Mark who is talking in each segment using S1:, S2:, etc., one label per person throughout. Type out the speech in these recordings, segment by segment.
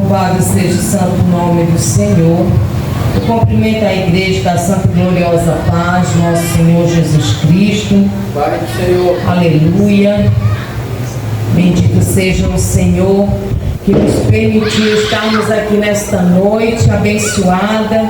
S1: Louvado seja o santo nome do Senhor. Eu cumprimento a igreja da Santa e Gloriosa Paz, nosso Senhor Jesus Cristo.
S2: Pai do Senhor.
S1: Aleluia. Bendito seja o Senhor que nos permitiu estarmos aqui nesta noite abençoada,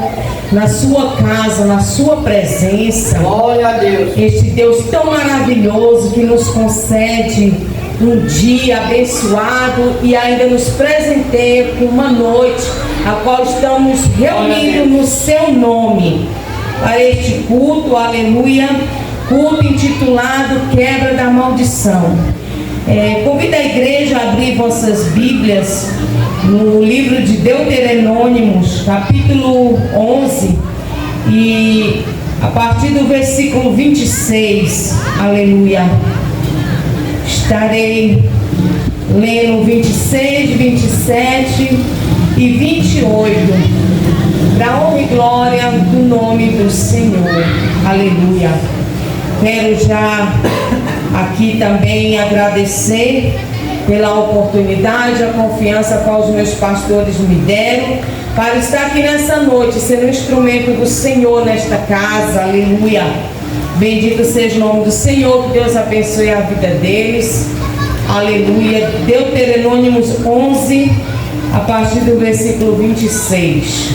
S1: na sua casa, na sua presença.
S2: Glória a Deus.
S1: Este Deus tão maravilhoso que nos concede um dia abençoado e ainda nos presenteia com uma noite a qual estamos reunidos no seu nome para este culto, aleluia, culto intitulado Quebra da Maldição. Convido a igreja a abrir vossas Bíblias no livro de Deuteronômicos, capítulo 11, e a partir do versículo 26, aleluia. Estarei lendo 26, 27 e 28, para a honra e glória do nome do Senhor, aleluia. Quero já aqui também agradecer pela oportunidade, a confiança que os meus pastores me deram para estar aqui nessa noite, ser um instrumento do Senhor nesta casa, aleluia. Bendito seja o nome do Senhor, que Deus abençoe a vida deles, aleluia. Deuteronômicos 11, a partir do versículo 26.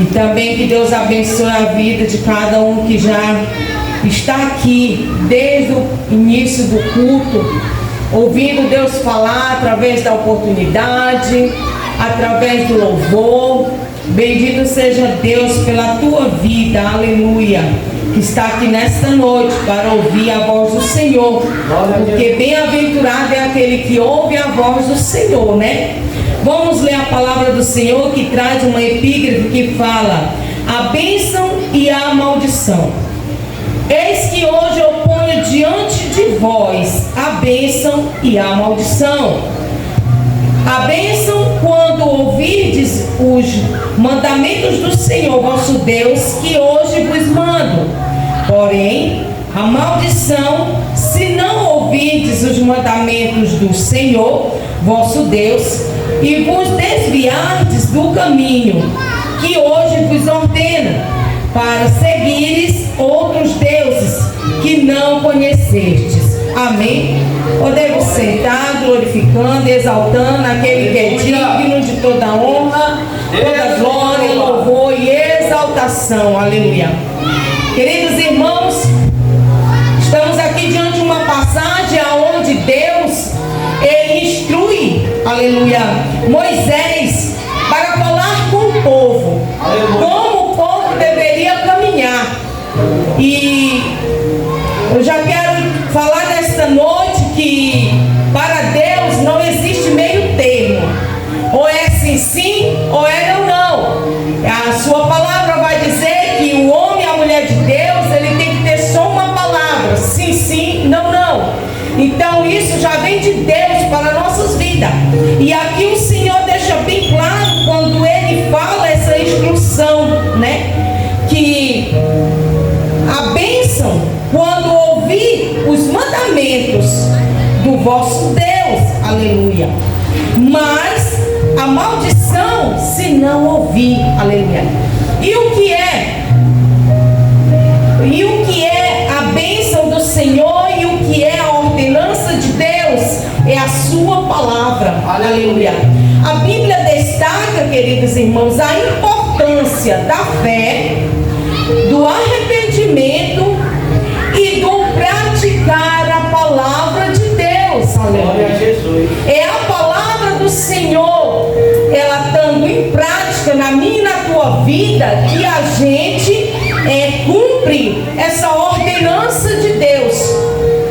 S1: E também que Deus abençoe a vida de cada um que já está aqui desde o início do culto, ouvindo Deus falar através da oportunidade, através do louvor. Bendito seja Deus pela tua vida, aleluia, que está aqui nesta noite para ouvir a voz do Senhor, porque bem-aventurado é aquele que ouve a voz do Senhor, né? Vamos ler a palavra do Senhor, que traz uma epígrafe que fala: a bênção e a maldição. Eis que hoje eu ponho diante de vós a bênção e a maldição. A bênção quando ouvirdes os mandamentos do Senhor vosso Deus, que hoje vos mando. Porém, a maldição, se não ouvirdes os mandamentos do Senhor vosso Deus, e vos desviardes do caminho que hoje vos ordena, para seguires outros deuses que não conhecestes. Amém? Podemos sentar, glorificando, exaltando aquele que é digno de toda honra, toda glória, louvor e exaltação. Aleluia. Queridos irmãos, estamos aqui diante de uma passagem onde Deus, ele instrui, aleluia, Moisés para falar com o povo, como o povo deveria caminhar. E eu já quero falar nesta noite que para Deus não existe meio termo. Ou é sim, sim, ou é não, não. A sua palavra vai dizer que o homem e a mulher de Deus, ele tem que ter só uma palavra: sim, sim, não, não. Então isso já vem de Deus para nossas vidas. E aqui o Senhor deixa bem claro quando ele fala essa instrução, né? Que a bênção, quando ouvir os mandamentos do vosso Deus, aleluia. Mas a maldição, se não ouvir, aleluia. E o que é? E o que é a bênção do Senhor e o que é a ordenança de Deus? É a sua palavra, aleluia. A Bíblia destaca, queridos irmãos, a importância da fé, do arrependimento e do praticar a palavra de Deus, aleluia. É a palavra do Senhor, ela estando em prática na minha e na tua vida, que a gente cumpre essa ordenança de Deus.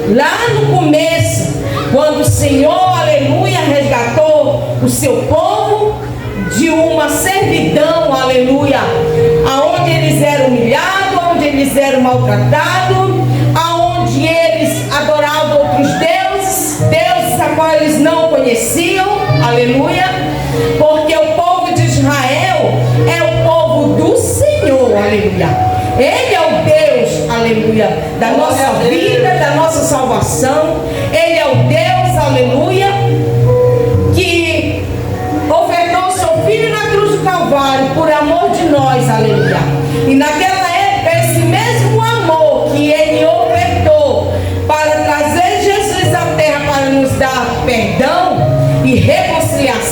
S1: Lá no começo, quando o Senhor, aleluia, resgatou o seu povo de uma servidão, aleluia, aonde eles eram humilhados, aonde eles eram maltratados, aonde eles adoravam outros deuses, deuses a qual eles não conheciam, aleluia, porque o povo de Israel é o povo do Senhor, aleluia. Ele é o Deus, aleluia, da nossa vida, da nossa salvação. Ele é o Deus, aleluia, que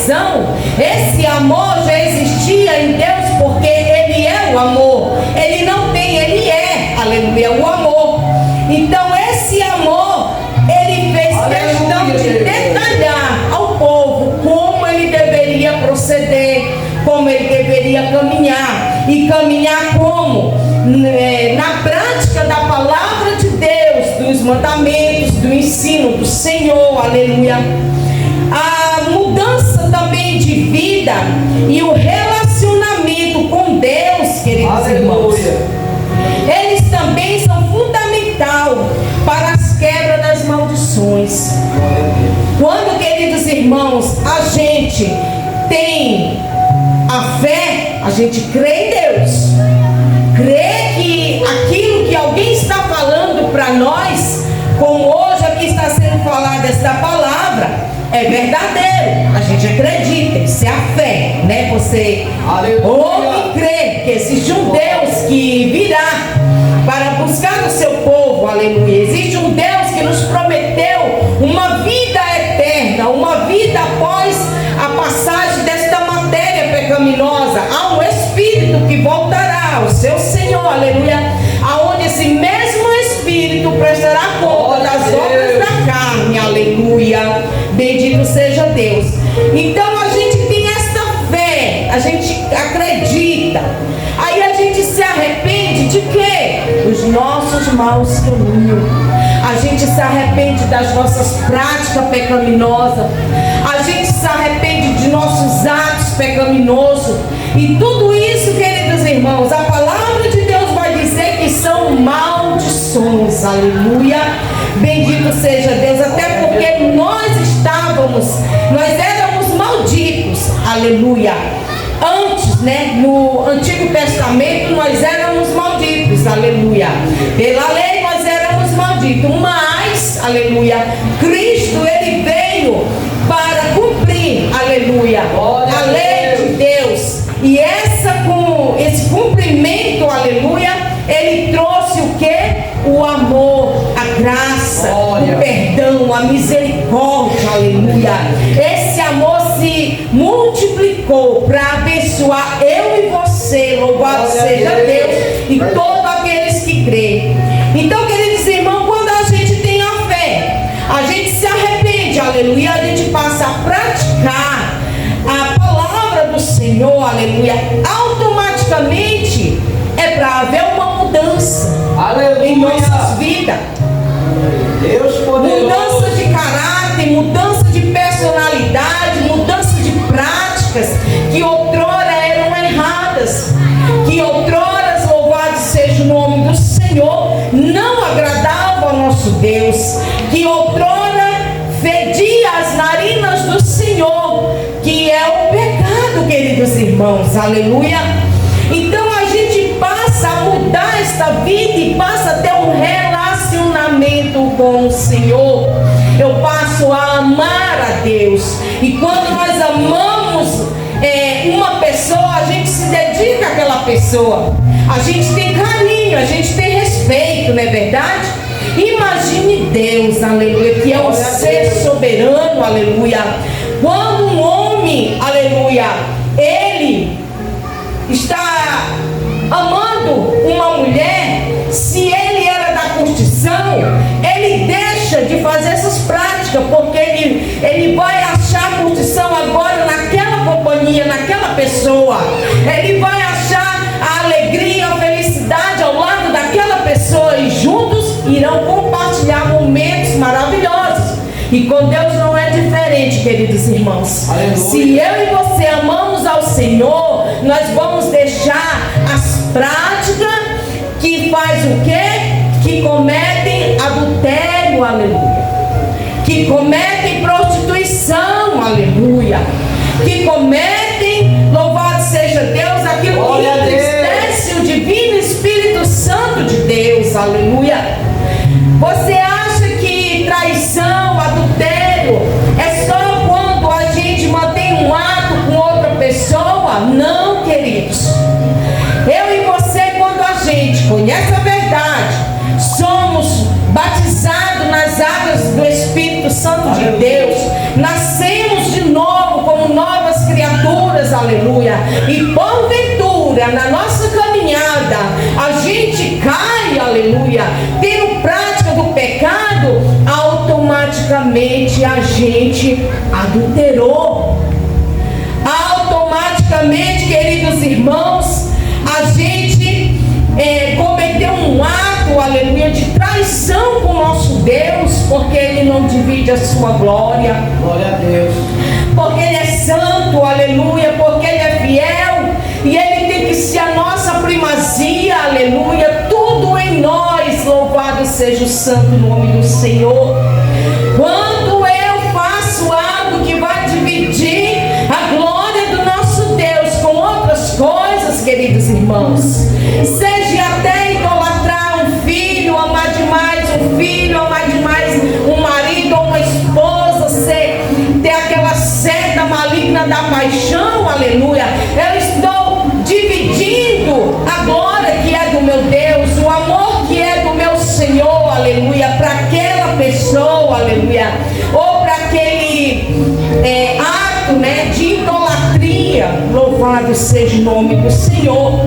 S1: criação, esse amor já existia em Deus, porque Ele é o amor. Ele não tem, Ele é, aleluia, o amor. Então esse amor, Ele fez questão de detalhar ao povo como ele deveria proceder, como ele deveria caminhar. E caminhar como? Na prática da palavra de Deus, dos mandamentos, do ensino do Senhor, aleluia. A mudança também de vida e o relacionamento com Deus, queridos irmãos, eles também são fundamental para as quebras das maldições. Quando, queridos irmãos, a gente tem a fé, a gente crê em Deus, crê que aquilo que alguém está falando para nós, como hoje aqui está sendo falada esta palavra, é verdadeiro. A gente acredita, isso é a fé, né? Você ouve e crê que existe um Deus que virá para buscar o seu povo, aleluia. Existe um Deus que nos prometeu uma vida eterna, uma vida após a passagem desta matéria pecaminosa. Há um Espírito que voltará ao seu Senhor, aleluia, aonde esse mesmo Espírito prestará conta das obras da carne, aleluia. Bendito seja Deus. Então a gente tem esta fé, a gente acredita, aí a gente se arrepende de quê? Dos nossos maus caminhos. A gente se arrepende das nossas práticas pecaminosas. A gente se arrepende de nossos atos pecaminosos. E tudo isso, queridos irmãos, a palavra de Deus vai dizer que são maldições. Aleluia. Bendito seja Deus. Até porque nós éramos malditos. Aleluia. Antes, né, no Antigo Testamento, nós éramos malditos, aleluia. Pela lei nós éramos malditos, mas, aleluia, Cristo, Ele veio para cumprir, aleluia, a lei de Deus. E esse cumprimento, aleluia, Ele trouxe o quê? O amor, a graça, o perdão, a misericórdia, aleluia. Esse amor se multiplicou para abençoar eu e você, louvado seja Deus, e todos aqueles que creem. Então, queridos irmãos, quando a gente tem a fé, a gente se arrepende, aleluia, a gente passa a praticar a palavra do Senhor, aleluia, automaticamente é para haver uma mudança, aleluia, em nossas vidas.
S2: Deus poderoso.
S1: Mudança de caráter, mudança de personalidade, mudança de práticas que outrora eram erradas, que outrora, louvado seja o nome do Senhor, não agradava ao nosso Deus, que outrora fedia as narinas do Senhor, que é o pecado, queridos irmãos, aleluia. Então a gente passa a mudar esta vida e passa a ter um relacionamento com o Senhor. Eu passo a amar a Deus. E quando nós amamos uma pessoa, a gente se dedica àquela pessoa. A gente tem carinho, a gente tem respeito, não é verdade? Imagine Deus, aleluia, que é um ser soberano, aleluia. Quando um homem, aleluia, ele está amando uma mulher, se ele era da curtição, ele deixa de fazer essas práticas, porque ele vai achar a curtição agora naquela companhia, naquela pessoa. Ele vai achar a alegria, a felicidade ao lado daquela pessoa, e juntos irão compartilhar momentos maravilhosos. E com Deus não é diferente, queridos irmãos. Aleluia. Se eu e você amamos ao Senhor, nós vamos deixar as práticas que faz o quê? Que cometem adultério, aleluia. Que cometem prostituição, aleluia. Que cometem, louvado seja Deus, aquilo que entristece o divino Espírito Santo de Deus, aleluia. Você acha que traição, adultério é só quando a gente mantém um ato com outra pessoa? Não, queridos. Eu e você, quando a gente conhece a verdade, somos batizados nas águas do Espírito Santo de Deus, nascemos de novo como novos aleluia, e porventura na nossa caminhada a gente cai, aleluia, tendo prática do pecado, automaticamente a gente adulterou. Automaticamente, queridos irmãos, a gente cometeu um ato, aleluia, de traição com o nosso Deus, porque Ele não divide a sua glória.
S2: Glória a Deus.
S1: Porque Ele é santo, aleluia, porque Ele é fiel, e Ele tem que ser a nossa primazia, aleluia, tudo em nós. Louvado seja o santo nome do Senhor. Quando eu faço algo que vai dividir a glória do nosso Deus com outras coisas, queridos irmãos, seja até idolatrar um filho, amar demais um filho, amar demais um marido ou uma esposa, ter aquela seta maligna da paixão, aleluia, eu estou dividindo a glória que é do meu Deus, o amor que é do meu Senhor, aleluia, para aquela pessoa, aleluia, ou para aquele ato, né, de idolatria. Louvado seja o nome do Senhor.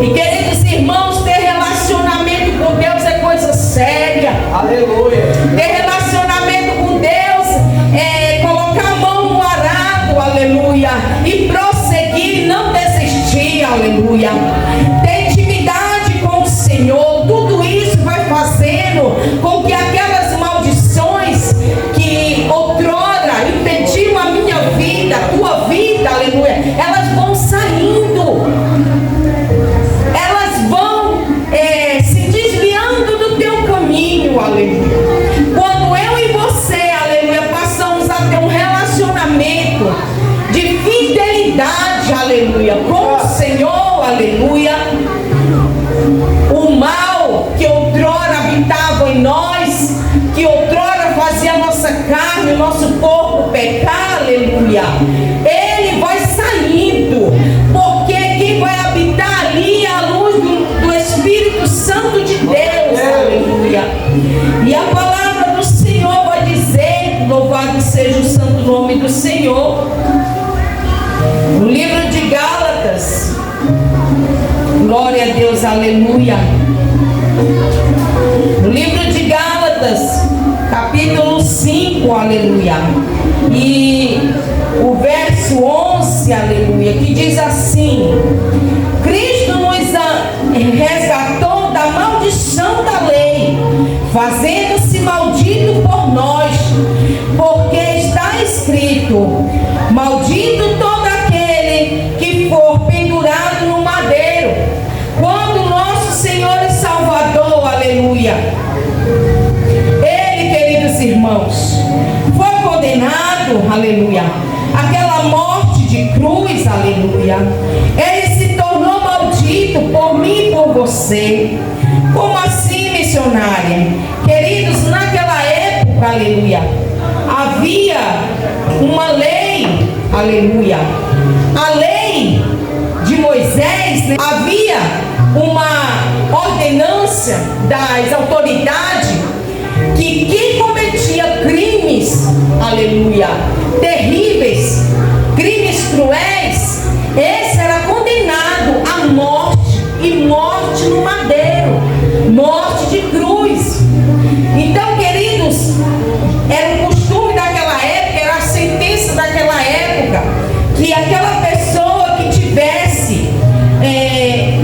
S1: E queridos irmãos, ter relacionamento com Deus é coisa séria.
S2: Aleluia.
S1: Ter relacionamento com Deus é colocar a mão no arado, aleluia, e prosseguir e não desistir, aleluia. Ter intimidade com o Senhor, tudo isso vai fazendo com que aquelas maldições que outrora impediam a minha vida, a tua vida, aleluia, elas vão saindo, elas vão se desviando do teu caminho, aleluia. Quando eu e você, aleluia, passamos a ter um relacionamento de fidelidade, aleluia, com o Senhor, aleluia, o mal que outrora habitava em nós, que outrora fazia a nossa carne, o nosso corpo pecar, aleluia, ele vai saindo, porque quem vai habitar ali é a luz do Espírito Santo de Deus, aleluia. E a palavra do Senhor vai dizer, louvado seja o santo nome do Senhor, no livro de Gálatas, glória a Deus, aleluia. No livro de Gálatas, capítulo 5, aleluia. E o verso 11, aleluia, que diz assim: Cristo nos resgatou da maldição da lei, fazendo-se maldito por nós, porque está escrito: maldito todo aquele que for pendurado no madeiro. Quando nosso Senhor e Salvador, aleluia, Ele, queridos irmãos, foi condenado, aleluia, aquela morte de cruz, aleluia, Ele se tornou maldito por mim e por você. Como assim, missionária? Queridos, naquela época, aleluia, havia uma lei, aleluia, a lei de Moisés, né? Havia uma ordenança das autoridades que quem cometia crimes, aleluia, terríveis, crimes cruéis, esse era condenado à morte, e morte no madeiro, morte de cruz. Então, queridos, era o costume daquela época, era a sentença daquela época, que aquela pessoa que tivesse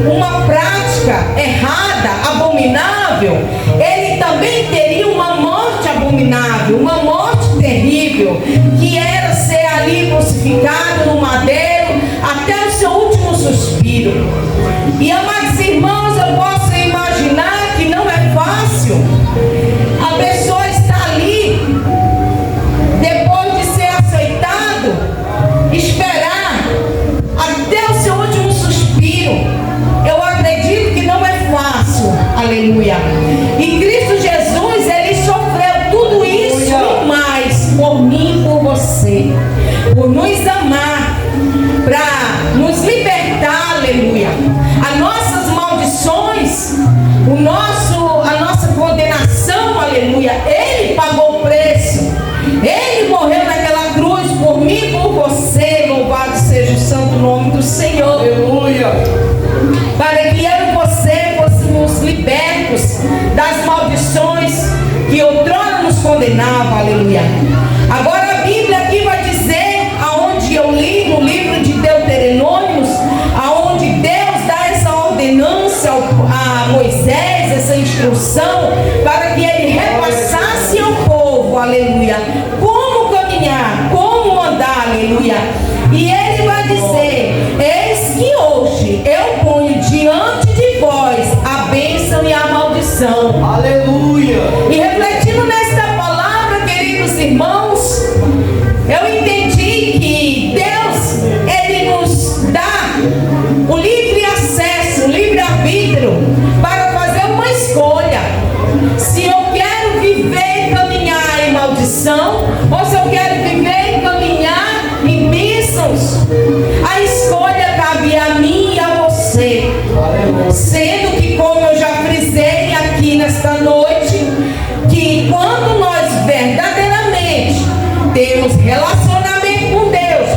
S1: uma prática errada, abominável, ele também teria uma morte abominável, uma morte terrível, que era ser ali crucificado no madeiro até o seu último suspiro. E, amados irmãos, eu posso imaginar que não é fácil a pessoa estar ali, depois de ser aceitado, esperar até o seu último suspiro. Eu acredito que não é fácil, aleluia. E Cristo Jesus, Ele sofreu tudo isso e mais por mim e por você, por nos amar, para nos libertar, aleluia. As nossas maldições, a nossa condenação, aleluia, Ele pagou o preço. Ele morreu naquela cruz por mim e por você, louvado seja aleluia. Agora a Bíblia aqui vai dizer, aonde eu li no livro de Deuteronômios, aonde Deus dá essa ordenança a Moisés, essa instrução, para que ele repassasse ao povo, aleluia, como caminhar, como andar, aleluia. E ele vai dizer: eis que hoje eu ponho diante de vós a bênção e a maldição.
S2: Aleluia.
S1: E refletindo nesta palavra, queridos irmãos, eu entendi que Deus, ele nos dá o livre acesso, o livre arbítrio para fazer uma escolha. Se eu quero viver e caminhar em maldição, ou se eu quero viver e caminhar em bênçãos, a escolha cabe a mim e a você. Sendo que, como eu já frisei aqui nesta noite, que quando nós verdadeiramente temos relacionamento com Deus,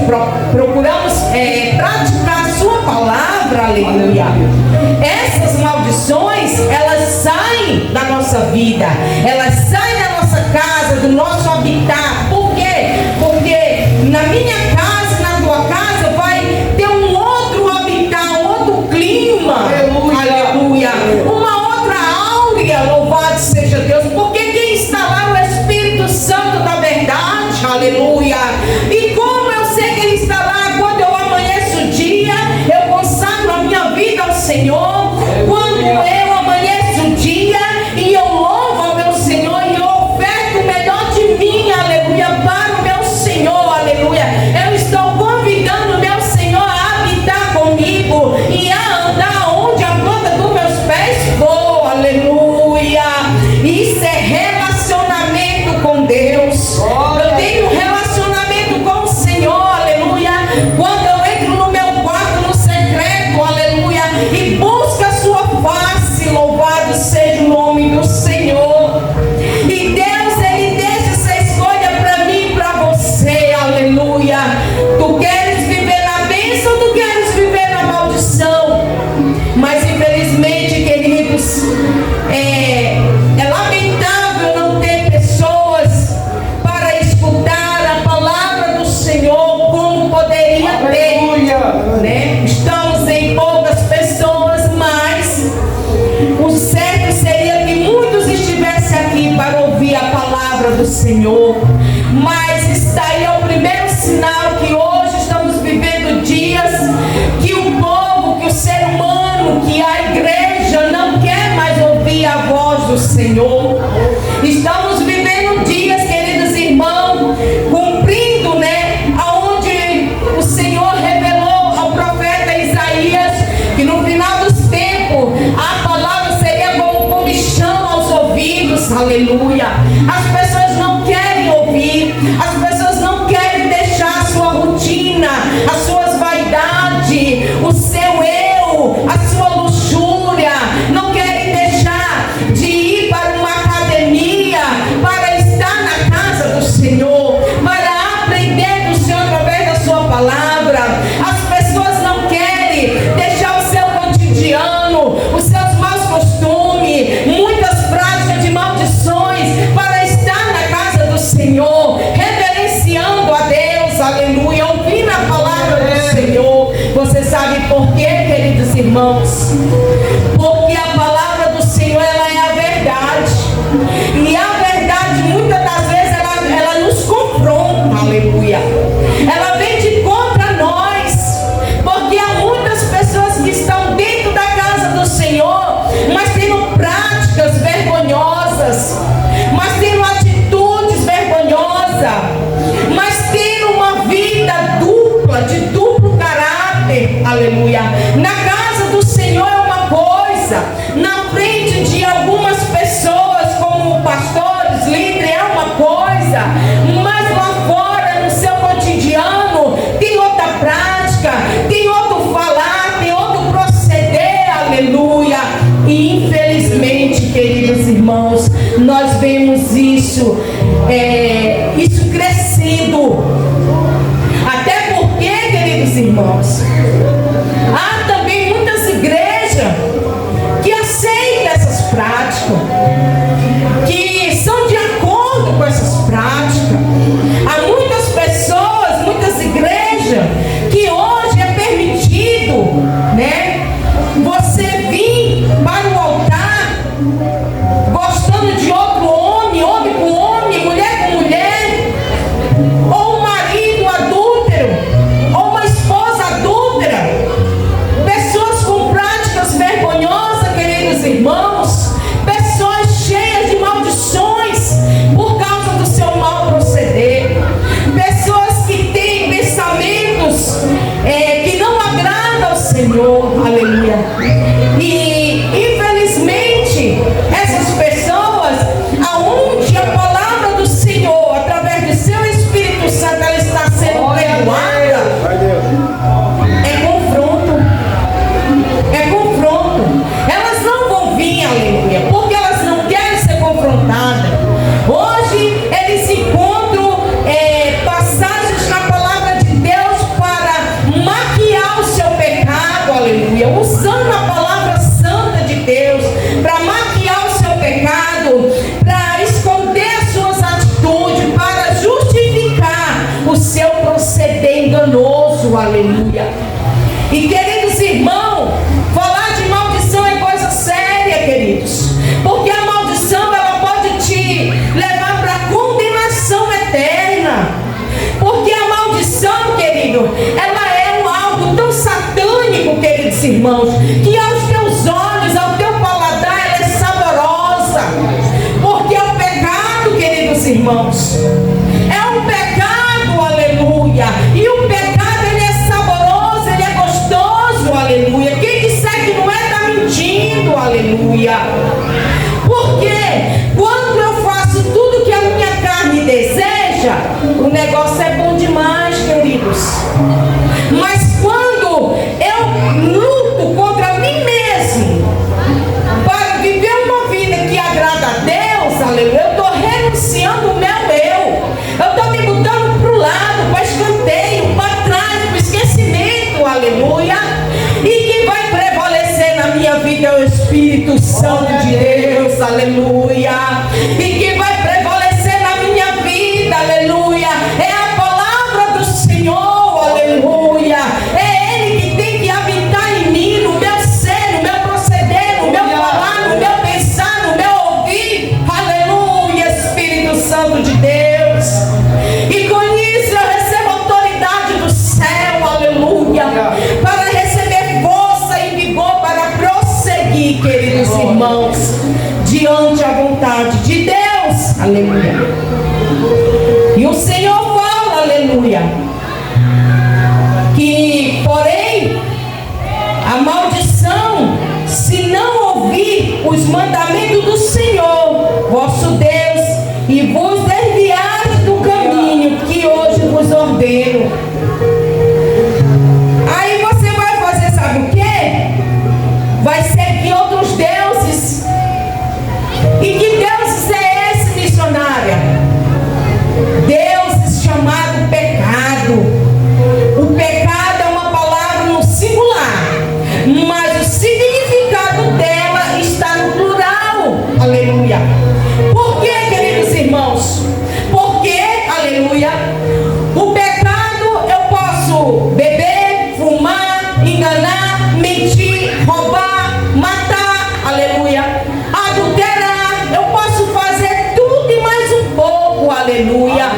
S1: procuramos praticar a sua palavra, aleluia, essas maldições, elas saem da nossa vida, elas saem da nossa casa, do nosso habitat. Por quê? Porque na minha casa, na tua casa, vai ter um outro habitat, um outro clima, aleluia, uma outra áurea, louvado seja Deus, porque quem está lá é o Espírito Santo da verdade, aleluia. E como eu sei que ele está lá, quando eu amanheço o dia, eu consagro a minha vida ao Senhor. Quando eu amanheço o dia e eu louvo ao meu Senhor e eu oferto o melhor de mim, aleluia, para o meu Senhor, aleluia, eu estou convidando o meu Senhor a habitar comigo e a andar onde a planta dos meus pés for, aleluia. Isso é relacionamento com Deus. Eu tenho um relacionamento com o Senhor, aleluia. Quando eu entro no meu quarto, no secreto, aleluia, e busco a sua face, louvado seja o nome do Senhor. E Deus, ele deixa essa escolha para mim e para você, aleluia. Tu queres viver na bênção ou tu queres viver na maldição? Mas infelizmente, queridos, é lamentável não ter pessoas para escutar a palavra do Senhor como poderia ter, né? Estamos em poucas pessoas, mas o certo seria que muitos estivessem aqui para ouvir a palavra do Senhor. Mas está aí é o primeiro sinal que hoje estamos vivendo dias que o povo, que o ser humano, que a igreja não quer mais ouvir a voz do Senhor. Estamos vivendo dias, queridos irmãos, cumprindo, né, aonde o Senhor revelou ao profeta Isaías que no final dos tempos a palavra seria como comichão aos ouvidos, aleluia. As pessoas não querem ouvir, as pessoas não querem deixar a sua rotina, as suas vaidades, o seu eu, a sua luxúria, não querem deixar de ir para uma academia, para estar na casa do Senhor, para aprender do Senhor através da sua palavra. As pessoas não querem deixar o seu cotidiano, os seus maus costumes, muitas práticas de maldições, para estar na casa do Senhor, reverenciando a Deus, aleluia, ouvindo a palavra do Senhor. Você sabe por quê, queridos irmãos? Porque a palavra do Senhor, ela é a verdade. E a verdade, muitas das vezes, ela nos confronta, aleluia. Ela vem de contra nós, porque há muitas pessoas que estão dentro da casa do Senhor, mas tendo práticas vergonhosas, mas tendo atitudes vergonhosas, mas tendo uma vida dupla, de duplo caráter, aleluia. Na casa do Senhor é uma coisa, na frente de algumas pessoas, como pastores, líderes, é uma coisa, mas lá fora, no seu cotidiano, tem outra prática, tem outro falar, tem outro proceder, aleluia. E infelizmente, queridos irmãos, nós vemos isso crescendo. Até porque, queridos irmãos, há também muitas igrejas que aceitam essas práticas, que são de acordo com essas práticas. proceder enganoso, aleluia. E queridos irmãos, falar de maldição é coisa séria, queridos, porque a maldição ela pode te levar para a condenação eterna, porque a maldição, querido, ela é algo tão satânico, queridos irmãos, que aos teus olhos, ao teu paladar, ela é saborosa, porque é o pecado, queridos irmãos, é um pecado, aleluia, e o pecado ele é saboroso, ele é gostoso, aleluia. Quem disser que não é, está mentindo, aleluia. Porque quando eu faço tudo que a minha carne deseja, o negócio é bom demais, queridos. Mas quando eu luto contra mim mesmo para viver uma vida que agrada a Deus, aleluia, eu estou renunciando o meu eu. Eu estou me botando para o lado, para escanteio, para trás, para o esquecimento, aleluia. E quem vai prevalecer na minha vida é o Espírito Santo de Deus, aleluia. E quem vai prevalecer na minha vida, aleluia, é a palavra do Senhor, aleluia. É Ele que tem que habitar em mim, no meu ser, no meu proceder, no meu falar, no meu pensar, no meu ouvir, aleluia, Espírito Santo de Deus. E com isso eu recebo autoridade do céu, aleluia, para receber força e vigor para prosseguir, queridos irmãos, diante a vontade de Deus, aleluia. E o Senhor fala, aleluia, que porém a maldição, se não ouvir os mandamentos do Senhor, vosso Deus, e vos desviar do caminho que hoje vos ordeno. Aí você vai fazer, sabe o quê? Vai seguir outros deuses. E que deuses é esse, missionária? Deuses chamado pecado. O pecado é uma palavra no singular, mas o significado dela está no plural, aleluia. Por quê, queridos irmãos? Porque, aleluia, o pecado eu posso beber, fumar, enganar, mentir, roubar, matar, aleluia, adulterar, eu posso fazer tudo e mais um pouco, aleluia.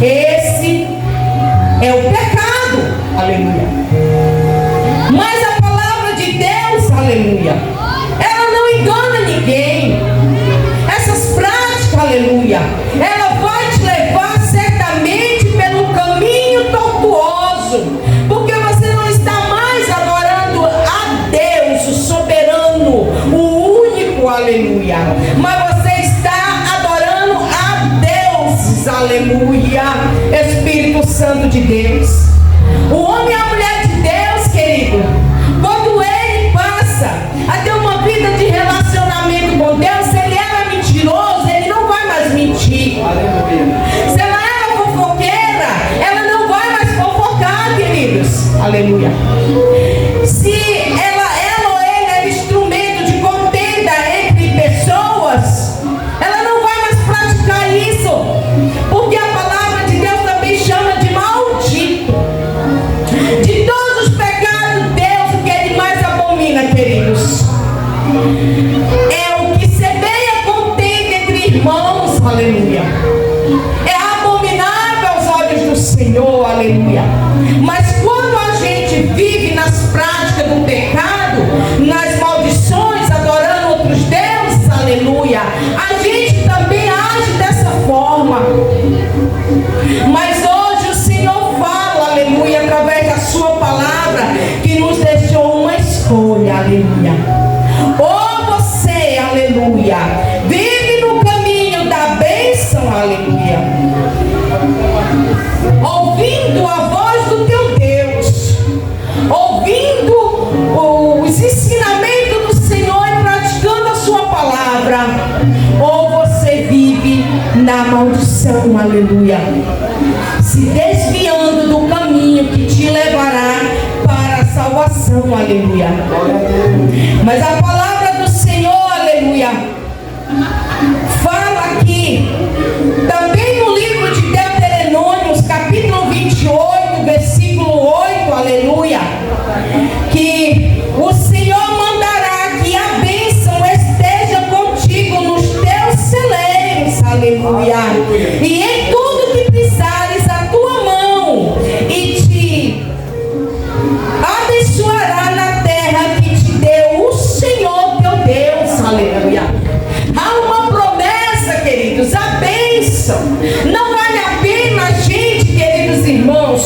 S1: Esse é o pecado, aleluia. Mas a palavra de Deus, aleluia, ela não engana ninguém. Essas práticas, aleluia, ela vai te levar certamente pelo caminho tortuoso, porque você não está mais adorando a Deus, o soberano, o único, aleluia, mas você está adorando a Deus, aleluia, Espírito Santo de Deus. O homem e a mulher de Deus, querido, quando ele passa a ter uma vida de relacionamento com Deus, se ele era mentiroso, ele não vai mais mentir. Se ela era fofoqueira, ela não vai mais fofocar, queridos. Aleluia. Se ela ou ele era instrumento de contenda entre pessoas, ela não vai mais praticar isso, porque a palavra de Deus também chama de maldito. De todos os pecados, Deus, o que ele mais abomina, queridos, é o que semeia contenda entre irmãos, aleluia. É abominável aos olhos do Senhor, aleluia. Mas quando a gente vive nas práticas do pecado, nas maldições, adorando outros deuses, aleluia, a gente também age dessa forma. Mas hoje o Senhor fala, aleluia, através da sua palavra, que nos deixou uma escolha, aleluia. Ou você, aleluia, vive no caminho da bênção, aleluia, ouvindo a voz do teu Deus, ouvindo os ensinamentos do Senhor e praticando a sua palavra, ou você vive na maldição, aleluia, se desviando do caminho que te levará para a salvação, aleluia. Mas a palavra do Senhor, aleluia, fala aqui, também no livro de Deuteronômio, capítulo 20,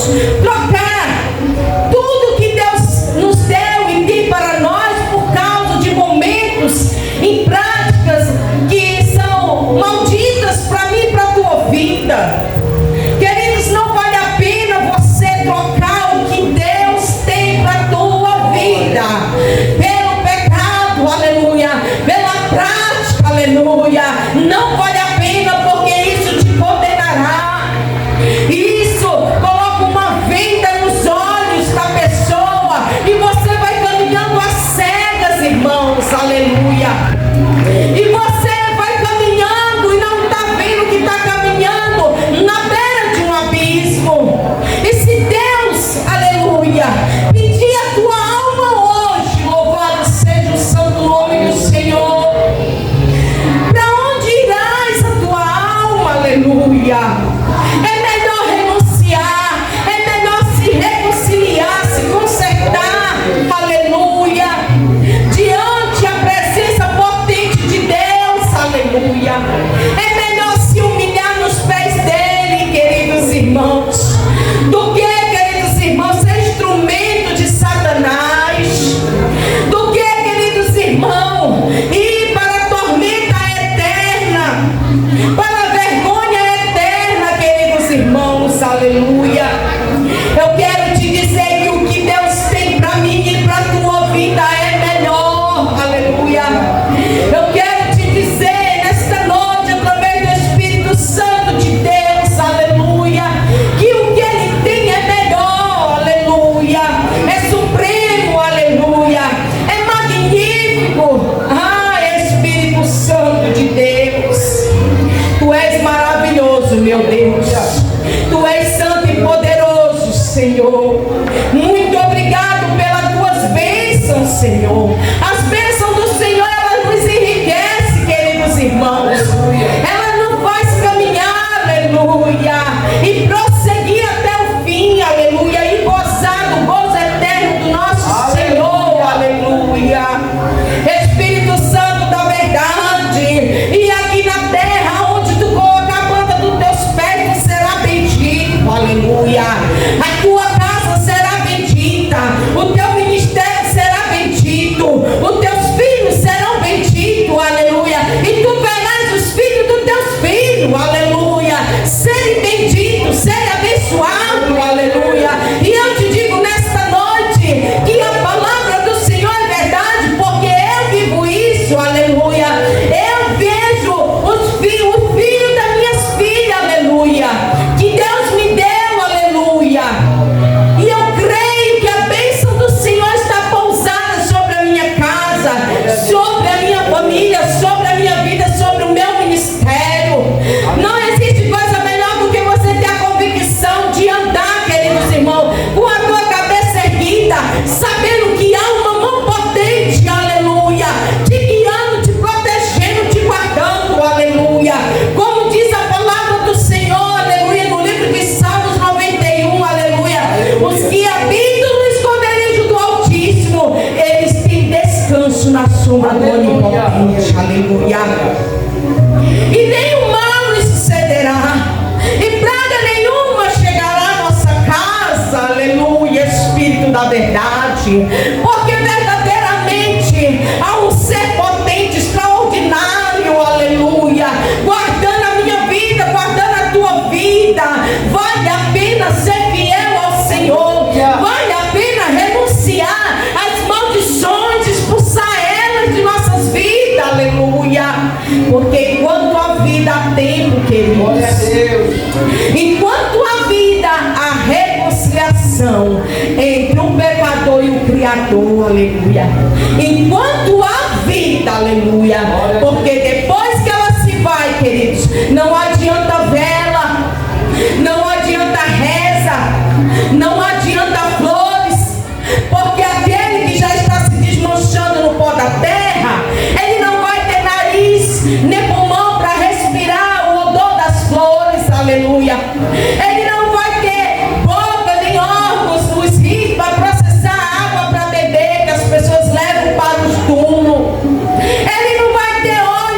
S1: irmãos, trocar tudo que Deus nos deu e tem para nós por causa de momentos em práticas que são malditas para mim e para a tua vida. Queridos, não vale a pena você trocar o que Deus tem para a tua vida pelo pecado, aleluia, pela prática, aleluia. Não vale a pena, porque isso te condenará. Isso coloca uma venda nos olhos da pessoa e você vai caminhando às cegas, irmãos, aleluia. E você vai caminhando e não está vendo que está caminhando na beira de um abismo. E se Deus, aleluia, pedir a tua alma hoje, louvado seja o santo nome do Senhor, para onde irás a tua alma, aleluia? É melhor renunciar, é melhor se reconciliar, se consertar, aleluia, diante a presença potente de Deus, aleluia. É melhor se humilhar nos pés dele, queridos irmãos, do que, queridos irmãos, ser instrumento de Satanás, do que, queridos irmãos, ir para a tormenta eterna, para a vergonha eterna, queridos irmãos, aleluia. Eu quero te dizer que o que Deus tem para mim e para a tua vida é melhor, aleluia. Eu quero te dizer nesta noite, através do Espírito Santo de Deus, aleluia, que o que Ele tem é melhor, aleluia, é supremo, aleluia, é magnífico. Espírito Santo de Deus, Tu és maravilhoso, meu Deus. Tu és santo e poderoso, Senhor. Muito obrigado pelas tuas bênçãos, Senhor. As bênçãos do Senhor, elas nos enriquecem, queridos irmãos. Ela nos faz caminhar, aleluia, e prosseguir até o fim, aleluia, e gozar do gozo eterno do nosso Senhor, aleluia. Espírito Santo da verdade, e aqui na terra, onde tu colocar a planta dos teus pés, tu será bendito, aleluia. A tua casa será bendita, o teu ministério será bendito, os teus filhos serão benditos, aleluia. E tu verás os filhos dos teus filhos, aleluia, serem benditos, serem abençoados, aleluia. E eu te digo nesta noite que a palavra do Senhor é verdade, porque eu vivo isso, aleluia. Eu vejo os filhos das minhas filhas, aleluia, que Deus me deu, aleluia. E eu creio que a bênção do Senhor está pousada sobre a minha casa, sobre a minha família, sobre a minha vida, sobre o meu ministério. Não existe coisa melhor do que você ter a convicção de andar, queridos irmãos, com a tua cabeça erguida, sabendo que há uma mão potente, aleluia, te guiando, te protegendo, te guardando, aleluia. Como diz a palavra do Senhor, aleluia, no livro de Salmos 91, aleluia. Os que habitam no esconderijo do Altíssimo, eles têm descanso na sombra do Onipotente, aleluia. E nenhum mal lhes sucederá, e praga nenhuma chegará à nossa casa, aleluia, Espírito da verdade, porque verdadeiramente há um ser potente, extraordinário, aleluia, guardando a minha vida, guardando a tua vida. Vale a pena ser fiel ao Senhor, vale a pena renunciar às maldições, expulsar elas de nossas vidas, aleluia, porque enquanto a vida há tempo, queridos, enquanto a vida há reconciliação entre o pecador e o Criador, aleluia, enquanto há vida, aleluia, porque depois que ela se vai, queridos, não adianta vela, não adianta reza, não adianta flores, porque aquele que já está se desmanchando no pó da terra, ele não vai ter nariz nem pulmão para respirar o odor das flores, aleluia. Ele não vai ter boca nem órgãos nos rins para processar a água para beber, que as pessoas levam para os túmulos. Ele não vai ter olhos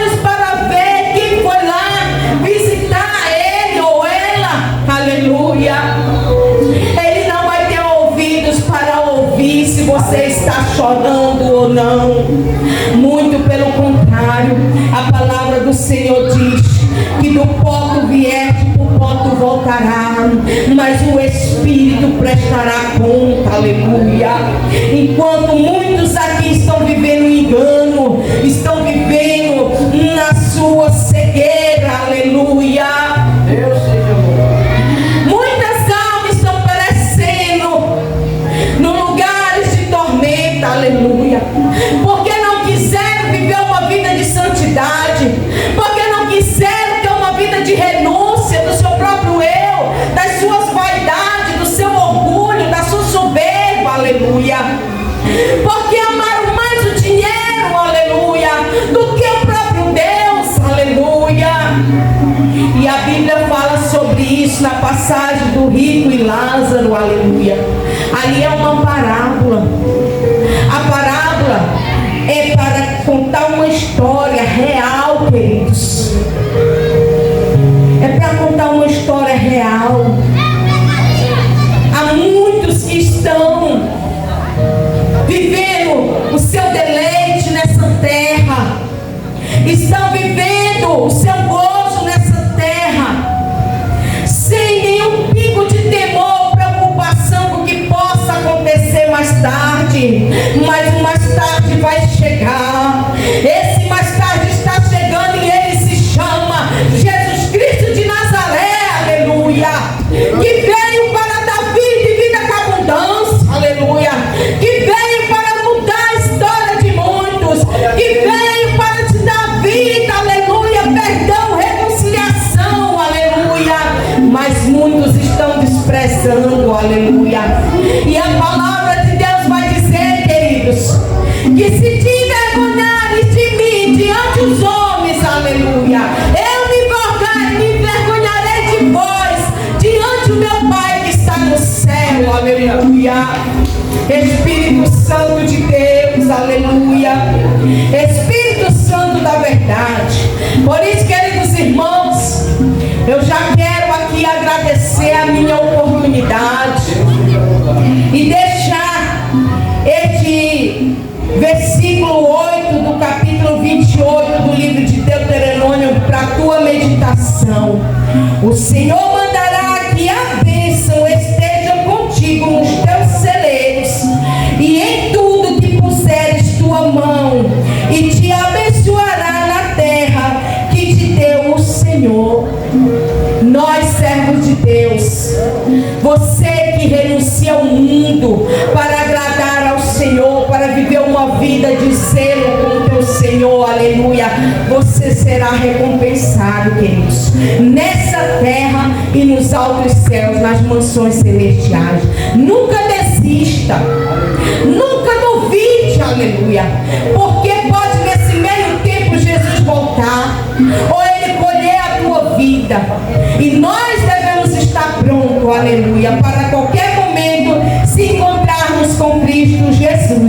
S1: você está chorando ou não. Muito pelo contrário, a palavra do Senhor diz que do pó tu vieste, do pó tu voltará, mas o Espírito prestará conta, aleluia. Enquanto muitos aqui estão vivendo engano, estão vivendo na sua cegueira, aleluia.
S2: Deus seja bom.
S1: Muitas almas estão perecendo no lugares de tormenta, aleluia, porque não quiseram viver uma vida de santidade, porque não quiseram ter uma vida de renúncia do seu próprio eu, das suas vaidades, do seu orgulho, da sua soberba, aleluia, porque amaram mais o dinheiro, aleluia, do que o próprio Deus, aleluia. E a Bíblia fala sobre isso na passagem do rico e Lázaro, aleluia. Ali é uma parábola. A parábola é para contar uma história real, queridos. É para contar uma história real. Há muitos que estão vivendo o seu deleite nessa terra, estão vivendo o seu gozo nessa terra, sem nenhum pingo de temor, preocupação com o que possa acontecer mais tarde. Mas o mais tarde vai chegar. Esse mais tarde está chegando e ele se chama Jesus Cristo de Nazaré, aleluia, que veio para dar vida e vida com abundância, aleluia, que veio para mudar a história de muitos, que veio para te dar vida, aleluia, perdão, reconciliação, aleluia. Mas muitos estão desprezando, aleluia. E a palavra de Deus vai dizer, queridos, que se te envergonhares de mim diante dos homens, aleluia, eu me envergonharei de vós diante do meu Pai que está no céu, aleluia. Espírito Santo de Deus, aleluia, Espírito Santo da verdade. Por isso, queridos irmãos, eu já quero aqui agradecer a minha oportunidade e deixar este versículo 8 do capítulo 28 do livro de Deuteronômio para a tua meditação. O Senhor mandará que a bênção esteja contigo nos teus celeiros e em tudo que puseres tua mão, e te abençoará na terra que te deu o Senhor. Nós, servos de Deus, você que renuncia ao mundo para agradar ao Senhor, para viver uma vida de zelo com o teu Senhor, aleluia, você será recompensado, queridos, nessa terra e nos altos céus, nas mansões celestiais. Nunca desista, nunca duvide, aleluia, porque pode nesse meio tempo Jesus voltar, ou ele colher a tua vida, e nós devemos estar prontos, aleluia, para qualquer momento se encontrarmos com Cristo Jesus.